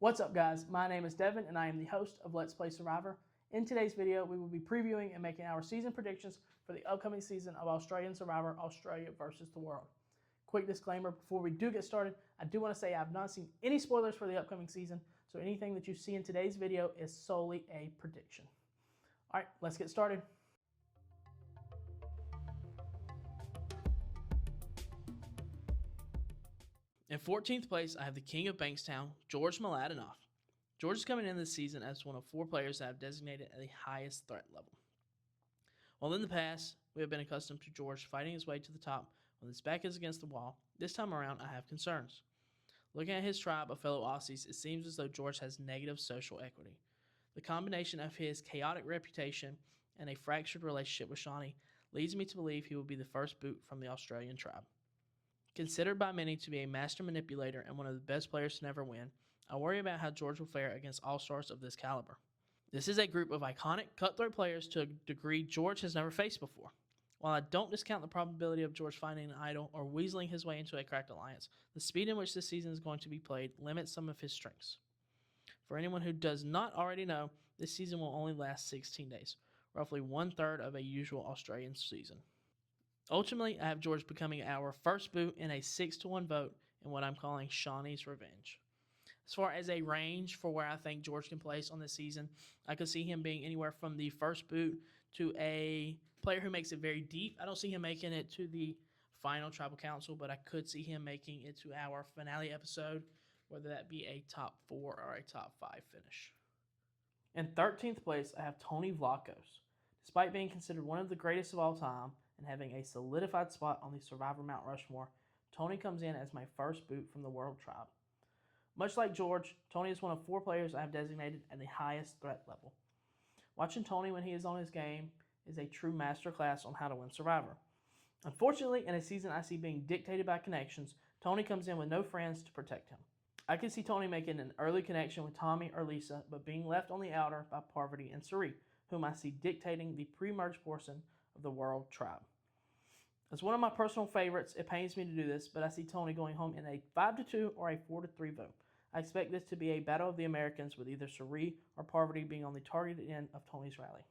What's up, guys? My name is Devin and I am the host of Let's Play Survivor. In today's video, we will be previewing and making our season predictions for the upcoming season of Australian Survivor, Australia versus the World. Quick disclaimer before we do get started, I do want to say I have not seen any spoilers for the upcoming season, so anything that you see in today's video is solely a prediction. All right, let's get started. In 14th place, I have the King of Bankstown, George Madanov. George is coming in this season as one of 4 players that have designated at the highest threat level. While in the past, we have been accustomed to George fighting his way to the top when his back is against the wall, this time around I have concerns. Looking at his tribe of fellow Aussies, it seems as though George has negative social equity. The combination of his chaotic reputation and a fractured relationship with Shaunie leads me to believe he will be the first boot from the Australian tribe. Considered by many to be a master manipulator and one of the best players to never win, I worry about how George will fare against all-stars of this caliber. This is a group of iconic, cutthroat players to a degree George has never faced before. While I don't discount the probability of George finding an idol or weaseling his way into a cracked alliance, the speed in which this season is going to be played limits some of his strengths. For anyone who does not already know, this season will only last 16 days, roughly 1/3 of a usual Australian season. Ultimately, I have George becoming our first boot in a 6-1 vote in what I'm calling Shaunie's Revenge. As far as a range for where I think George can place on this season, I could see him being anywhere from the first boot to a player who makes it very deep. I don't see him making it to the final tribal council, but I could see him making it to our finale episode, whether that be a top 4 or a top 5 finish. In 13th place, I have Tony Vlachos. Despite being considered one of the greatest of all time and having a solidified spot on the Survivor Mount Rushmore, Tony comes in as my first boot from the World Tribe. Much like George, Tony is one of 4 players I have designated at the highest threat level. Watching Tony when he is on his game is a true masterclass on how to win Survivor. Unfortunately, in a season I see being dictated by connections, Tony comes in with no friends to protect him. I can see Tony making an early connection with Tommy or Lisa, but being left on the outer by Parvati and Sere, whom I see dictating the pre-merge portion of the World Tribe. As one of my personal favorites, it pains me to do this, but I see Tony going home in a 5-2 or a 4-3 vote. I expect this to be a battle of the Americans with either Sere or Parvati being on the targeted end of Tony's rally.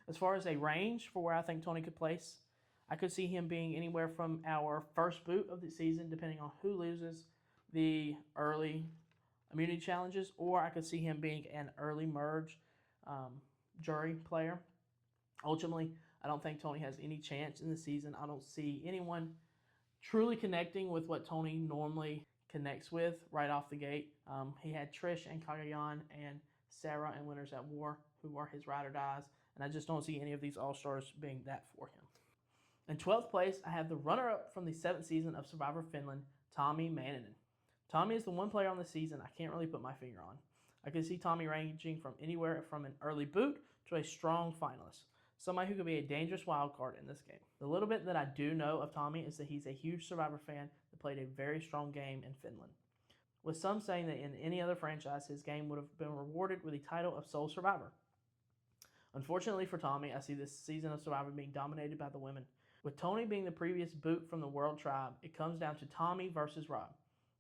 As far as a range for where I think Tony could place, I could see him being anywhere from our first boot of the season, depending on who loses the early immunity challenges, or I could see him being an early merge jury player. Ultimately, I don't think Tony has any chance in the season. I don't see anyone truly connecting with what Tony normally connects with right off the gate. He had Trish and Kagayan and Sere and Winners at War, who are his ride or dies, and I just don't see any of these all-stars being that for him. In 12th place, I have the runner-up from the 7th season of Survivor Finland, Tommy Mannon. Tommy is the one player on the season I can't really put my finger on. I can see Tommy ranging from anywhere from an early boot to a strong finalist. Somebody who could be a dangerous wild card in this game. The little bit that I do know of Tommy is that he's a huge Survivor fan that played a very strong game in Finland. With some saying that in any other franchise, his game would have been rewarded with the title of Sole Survivor. Unfortunately for Tommy, I see this season of Survivor being dominated by the women. With Tony being the previous boot from the World Tribe, it comes down to Tommy versus Rob.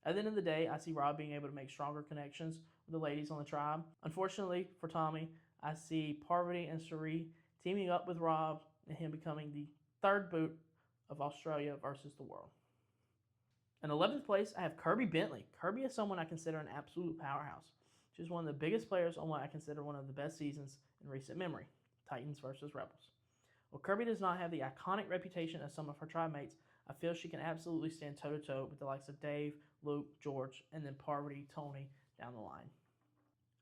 At the end of the day, I see Rob being able to make stronger connections with the ladies on the tribe. Unfortunately for Tommy, I see Parvati and Sere teaming up with Rob and him becoming the 3rd boot of Australia versus the world. In 11th place, I have Kirby Bentley. Kirby is someone I consider an absolute powerhouse. She's one of the biggest players on what I consider one of the best seasons in recent memory, Titans versus Rebels. While Kirby does not have the iconic reputation of some of her tribe mates, I feel she can absolutely stand toe-to-toe with the likes of Dave, Luke, George, and then Parvati, Tony down the line.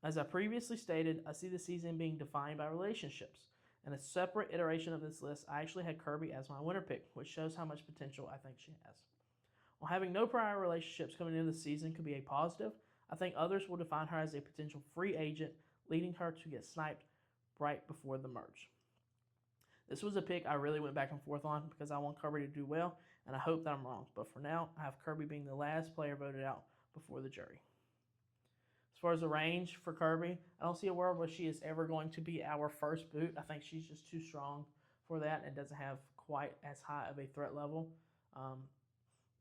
As I previously stated, I see the season being defined by relationships. In a separate iteration of this list, I actually had Kirby as my winner pick, which shows how much potential I think she has. While having no prior relationships coming into the season could be a positive, I think others will define her as a potential free agent, leading her to get sniped right before the merge. This was a pick I really went back and forth on because I want Kirby to do well, and I hope that I'm wrong. But for now, I have Kirby being the last player voted out before the jury. As far as the range for Kirby, I don't see a world where she is ever going to be our first boot. I think she's just too strong for that and doesn't have quite as high of a threat level.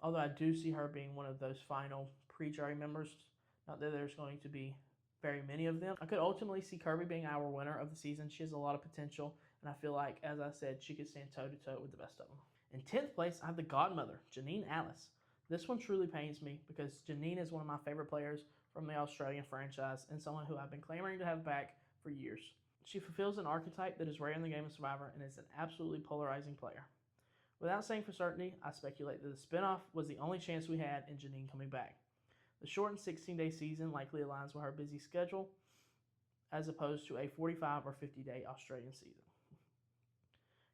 Although I do see her being one of those final pre-jury members Not that there's going to be very many of them. I could ultimately see Kirby being our winner of the season. She has a lot of potential, and I feel like, as I said, she could stand toe-to-toe with the best of them. In 10th place, I have the godmother, Janine Alice. This one truly pains me because Janine is one of my favorite players from the Australian franchise and someone who I've been clamoring to have back for years. She fulfills an archetype that is rare in the game of Survivor and is an absolutely polarizing player. Without saying for certainty, I speculate that the spinoff was the only chance we had in Janine coming back. The shortened 16-day season likely aligns with her busy schedule as opposed to a 45 or 50-day Australian season.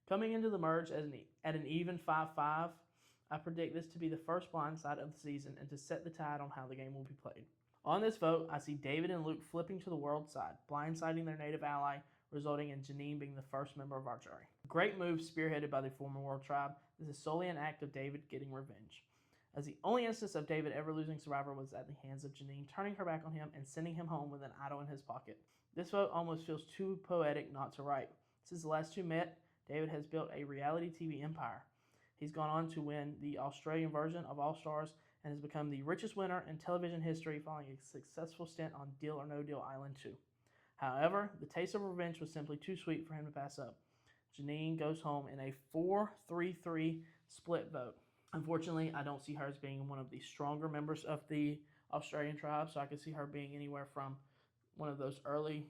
Coming into the merge at an even 5-5, I predict this to be the first blindside of the season and to set the tide on how the game will be played. On this vote, I see David and Luke flipping to the world side, blindsiding their native ally, resulting in Janine being the first member of our jury. Great move spearheaded by the former World Tribe. This is solely an act of David getting revenge, as the only instance of David ever losing Survivor was at the hands of Janine, turning her back on him and sending him home with an idol in his pocket. This vote almost feels too poetic not to write. Since the last two met, David has built a reality TV empire. He's gone on to win the Australian version of All Stars and has become the richest winner in television history following a successful stint on Deal or No Deal Island 2. However, the taste of revenge was simply too sweet for him to pass up. Janine goes home in a 4-3-3 split vote. Unfortunately, I don't see her as being one of the stronger members of the Australian tribe, so I could see her being anywhere from one of those early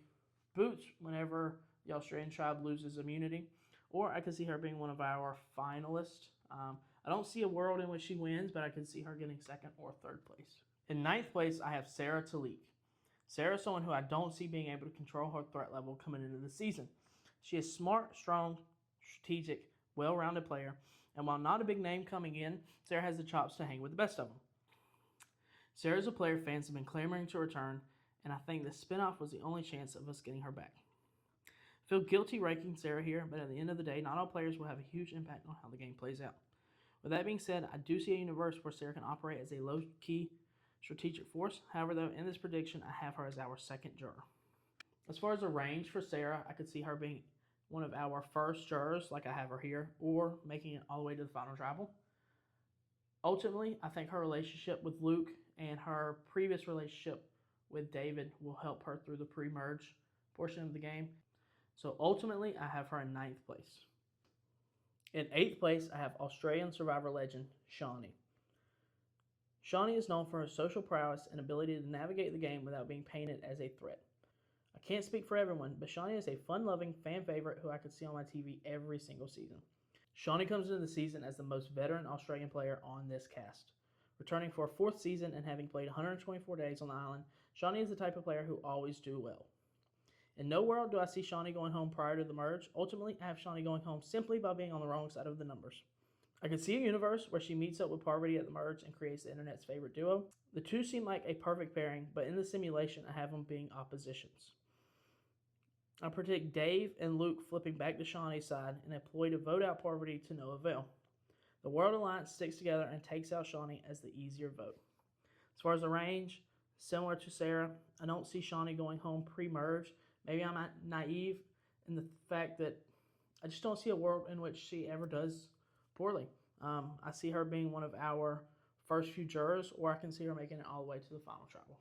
boots whenever the Australian tribe loses immunity, or I could see her being one of our finalists. I don't see a world in which she wins, but I could see her getting second or third place. In 9th place, I have Sere Tique. Sere is someone who I don't see being able to control her threat level coming into the season. She is smart, strong, strategic, well-rounded player, and while not a big name coming in, Sere has the chops to hang with the best of them. Sere is a player fans have been clamoring to return, and I think the spinoff was the only chance of us getting her back. I feel guilty ranking Sere here, but at the end of the day, not all players will have a huge impact on how the game plays out. With that being said, I do see a universe where Sere can operate as a low-key strategic force. However, though, in this prediction, I have her as our second juror. As far as a range for Sere, I could see her being one of our first jurors, like I have her here, or making it all the way to the final tribal. Ultimately, I think her relationship with Luke and her previous relationship with David will help her through the pre-merge portion of the game. So ultimately, I have her in 9th place. In 8th place, I have Australian Survivor legend, Shaunie. Shaunie is known for her social prowess and ability to navigate the game without being painted as a threat. I can't speak for everyone, but Shaunie is a fun-loving fan favorite who I could see on my TV every single season. Shaunie comes into the season as the most veteran Australian player on this cast. Returning for a 4th season and having played 124 days on the island, Shaunie is the type of player who always do well. In no world do I see Shaunie going home prior to the merge. Ultimately, I have Shaunie going home simply by being on the wrong side of the numbers. I could see a universe where she meets up with Parvati at the merge and creates the internet's favorite duo. The two seem like a perfect pairing, but in the simulation, I have them being oppositions. I predict Dave and Luke flipping back to Shaunie's side in a ploy to vote out Parvati to no avail. The World Alliance sticks together and takes out Shaunie as the easier vote. As far as the range, similar to Sere, I don't see Shaunie going home pre-merge. Maybe I'm naive in the fact that I just don't see a world in which she ever does poorly. I see her being one of our first few jurors, or I can see her making it all the way to the final tribal.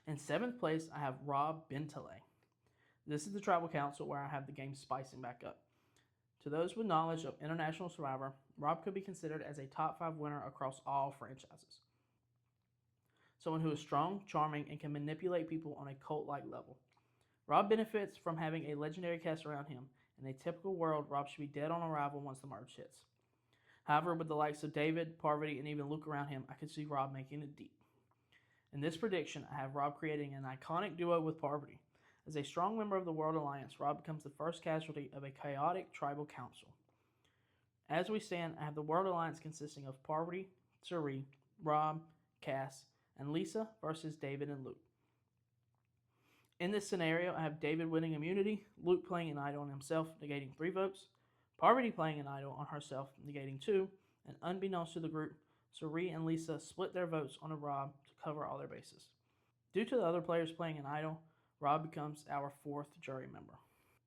In 7th place, I have Rob Bentley. This is the tribal council where I have the game spicing back up. To those with knowledge of International Survivor, Rob could be considered as a top 5 winner across all franchises. Someone who is strong, charming, and can manipulate people on a cult-like level. Rob benefits from having a legendary cast around him. In a typical world, Rob should be dead on arrival once the merge hits. However, with the likes of David, Parvati, and even Luke around him, I could see Rob making it deep. In this prediction, I have Rob creating an iconic duo with Parvati. As a strong member of the World Alliance, Rob becomes the first casualty of a chaotic tribal council. As we stand, I have the World Alliance consisting of Parvati, Sere, Rob, Cass, and Lisa versus David and Luke. In this scenario, I have David winning immunity, Luke playing an idol on himself, negating 3 votes, Parvati playing an idol on herself, negating 2, and unbeknownst to the group, Sere and Lisa split their votes on a Rob to cover all their bases. Due to the other players playing an idol, Rob becomes our 4th jury member.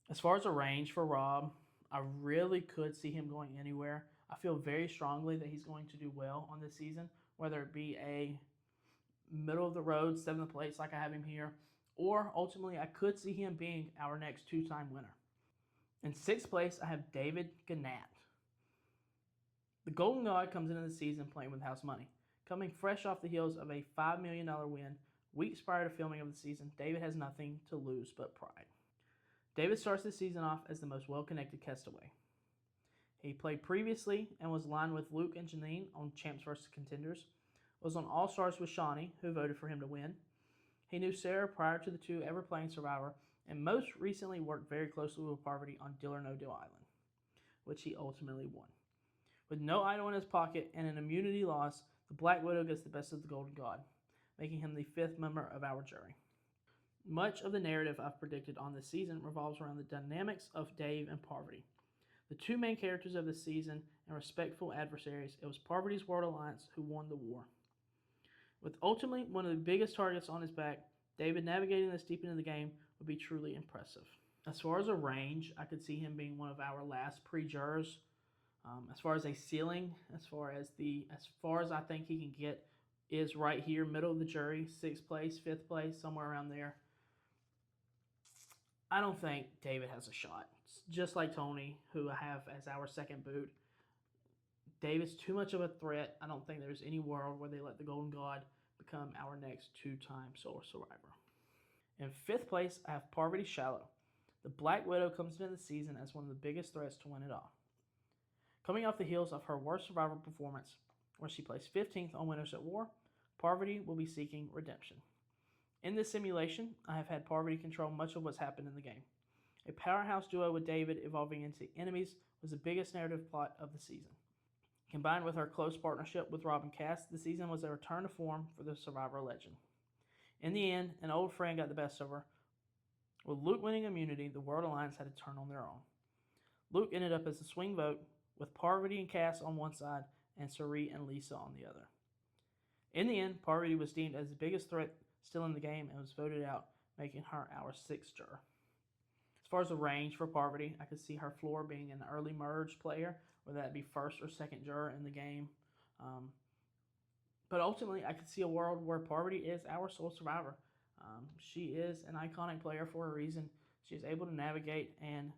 As far as a range for Rob, I really could see him going anywhere. I feel very strongly that he's going to do well on this season, whether it be a middle of the road, 7th place, like I have him here. Or ultimately, I could see him being our next 2-time winner. In 6th place, I have David Gannat. The Golden God comes into the season playing with house money. Coming fresh off the heels of a $5 million win, weeks prior to filming of the season, David has nothing to lose but pride. David starts the season off as the most well-connected castaway. He played previously and was aligned with Luke and Janine on Champs vs. Contenders, was on All-Stars with Shaunie, who voted for him to win. He knew Sere prior to the two ever playing Survivor, and most recently worked very closely with Parvati on Deal or No Deal Island, which he ultimately won. With no idol in his pocket and an immunity loss, the Black Widow gets the best of the Golden God, making him the 5th member of our jury. Much of the narrative I've predicted on this season revolves around the dynamics of Dave and Parvati. The two main characters of the season and respectful adversaries, it was Parvati's World Alliance who won the war. With ultimately one of the biggest targets on his back, David navigating this deep into the game would be truly impressive. As far as a range, I could see him being one of our last pre-jurors. As far as a ceiling, as far as I think he can get, is right here, middle of the jury, 6th place, 5th place, somewhere around there. I don't think David has a shot. Just like Tony, who I have as our second boot. David's too much of a threat. I don't think there's any world where they let the Golden God become our next 2-time Solar Survivor. In 5th place, I have Parvati Shallow. The Black Widow comes into the season as one of the biggest threats to win it all. Coming off the heels of her worst Survivor performance, where she placed 15th on Winners at War, Parvati will be seeking redemption. In this simulation, I have had Parvati control much of what's happened in the game. A powerhouse duo with David evolving into enemies was the biggest narrative plot of the season. Combined with her close partnership with Rob and Cass, the season was a return to form for the Survivor legend. In the end, an old friend got the best of her. With Luke winning immunity, the World Alliance had to turn on their own. Luke ended up as a swing vote, with Parvati and Cass on one side and Sere and Lisa on the other. In the end, Parvati was deemed as the biggest threat still in the game and was voted out, making her our 6th juror. As far as the range for Parvati, I could see her floor being an early merge player, whether that be 1st or 2nd juror in the game. But ultimately, I could see a world where Parvati is our sole survivor. She is an iconic player for a reason. She's able to navigate and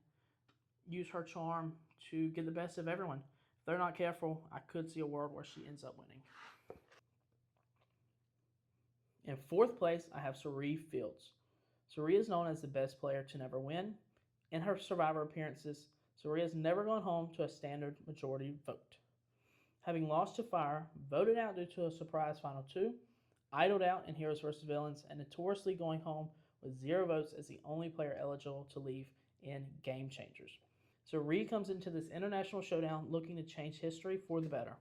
use her charm to get the best of everyone. If they're not careful, I could see a world where she ends up winning. In 4th place, I have Sere Fields. Sere is known as the best player to never win. In her Survivor appearances, Sere has never gone home to a standard majority vote. Having lost to Fire, voted out due to a surprise Final 2, idled out in Heroes vs. Villains, and notoriously going home with 0 votes as the only player eligible to leave in Game Changers. Sere comes into this international showdown looking to change history for the better.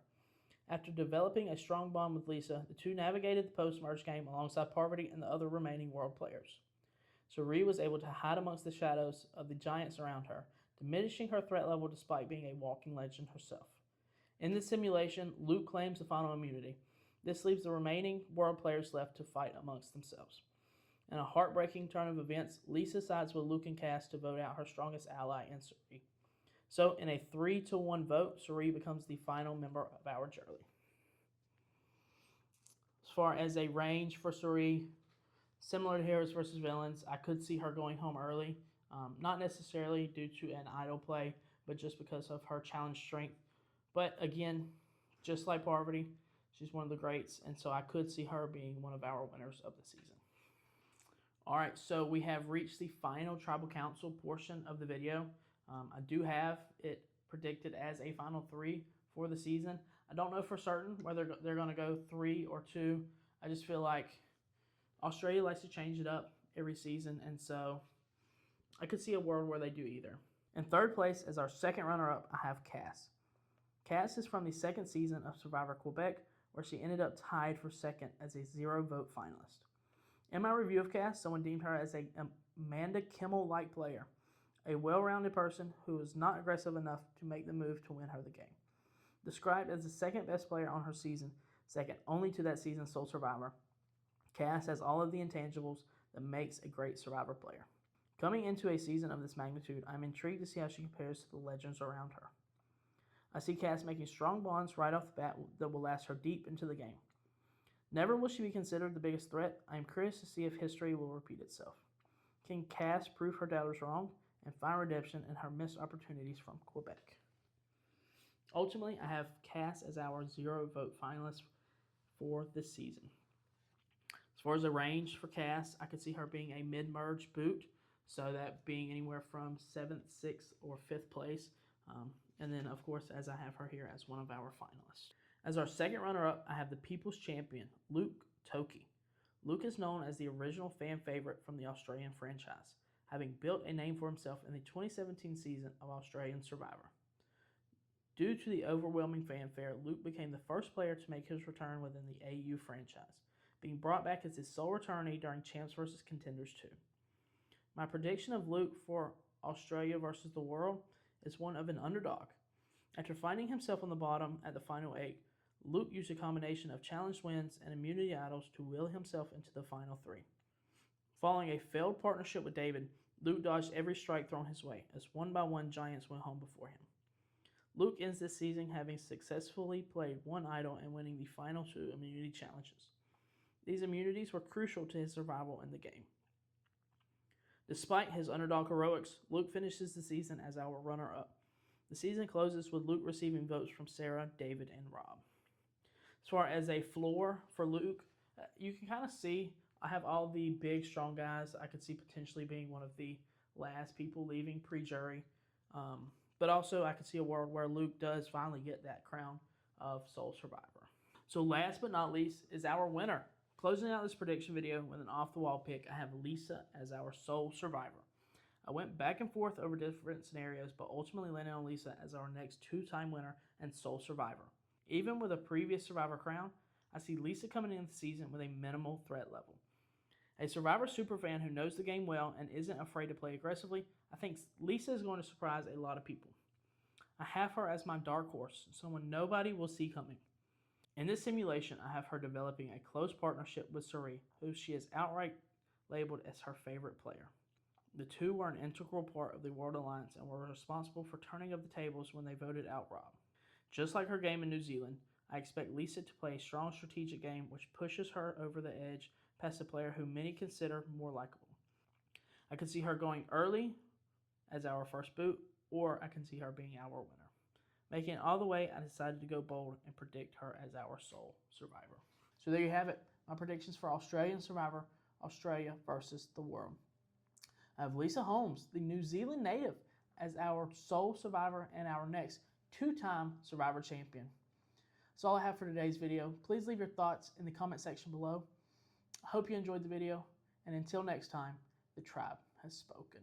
After developing a strong bond with Lisa, the two navigated the post-merge game alongside Parvati and the other remaining world players. Sere was able to hide amongst the shadows of the giants around her, diminishing her threat level despite being a walking legend herself. In this simulation, Luke claims the final immunity. This leaves the remaining world players left to fight amongst themselves. In a heartbreaking turn of events, Lisa sides with Luke and Cass to vote out her strongest ally in Sere. So, in a 3-1 vote, Sere becomes the final member of our jury. As far as a range for Sere, similar to Heroes vs. Villains, I could see her going home early. Not necessarily due to an idle play, but just because of her challenge strength. But again, just like Parvati, she's one of the greats, and so I could see her being one of our winners of the season. All right, so we have reached the final Tribal Council portion of the video. I do have it predicted as a final 3 for the season. I don't know for certain whether they're going to go 3 or 2. I just feel like Australia likes to change it up every season, and so I could see a world where they do either. In 3rd place, as our second runner-up, I have Cass. Cass is from the 2nd season of Survivor Quebec, where she ended up tied for 2nd as a 0-vote finalist. In my review of Cass, someone deemed her as a Amanda Kimmel-like player, a well-rounded person who was not aggressive enough to make the move to win her the game. Described as the 2nd best player on her season, second only to that season's sole survivor, Cass has all of the intangibles that makes a great Survivor player. Coming into a season of this magnitude, I'm intrigued to see how she compares to the legends around her. I see Cass making strong bonds right off the bat that will last her deep into the game. Never will she be considered the biggest threat. I am curious to see if history will repeat itself. Can Cass prove her doubters wrong and find redemption in her missed opportunities from Quebec? Ultimately, I have Cass as our 0 vote finalist for this season. As far as the range for Cass, I could see her being a mid-merge boot, so that being anywhere from 7th, 6th, or 5th place. And then, of course, as I have her here as one of our finalists. As our second runner-up, I have the People's Champion, Luke Toki. Luke is known as the original fan favorite from the Australian franchise, having built a name for himself in the 2017 season of Australian Survivor. Due to the overwhelming fanfare, Luke became the first player to make his return within the AU franchise, being brought back as his sole returnee during Champs vs. Contenders 2. My prediction of Luke for Australia vs. the world is one of an underdog. After finding himself on the bottom at the final 8, Luke used a combination of challenge wins and immunity idols to will himself into the final 3. Following a failed partnership with David, Luke dodged every strike thrown his way, as one by one giants went home before him. Luke ends this season having successfully played one idol and winning the final 2 immunity challenges. These immunities were crucial to his survival in the game. Despite his underdog heroics, Luke finishes the season as our runner-up. The season closes with Luke receiving votes from Sere, David, and Rob. As far as a floor for Luke, you can kind of see I have all the big, strong guys. I could see potentially being one of the last people leaving pre-jury. But also I could see a world where Luke does finally get that crown of sole survivor. So last but not least is our winner. Closing out this prediction video with an off-the-wall pick, I have Lisa as our sole survivor. I went back and forth over different scenarios, but ultimately landed on Lisa as our next 2-time winner and sole survivor. Even with a previous survivor crown, I see Lisa coming into the season with a minimal threat level. A Survivor superfan who knows the game well and isn't afraid to play aggressively, I think Lisa is going to surprise a lot of people. I have her as my dark horse, someone nobody will see coming. In this simulation, I have her developing a close partnership with Sere, who she has outright labeled as her favorite player. The two were an integral part of the World Alliance and were responsible for turning of the tables when they voted out Rob. Just like her game in New Zealand, I expect Lisa to play a strong strategic game which pushes her over the edge past a player who many consider more likable. I can see her going early as our first boot, or I can see her being our winner. Making it all the way, I decided to go bold and predict her as our sole survivor. So there you have it, my predictions for Australian Survivor, Australia versus the world. I have Lisa Holmes, the New Zealand native, as our sole survivor and our next 2-time Survivor champion. That's all I have for today's video. Please leave your thoughts in the comment section below. I hope you enjoyed the video, and until next time, the tribe has spoken.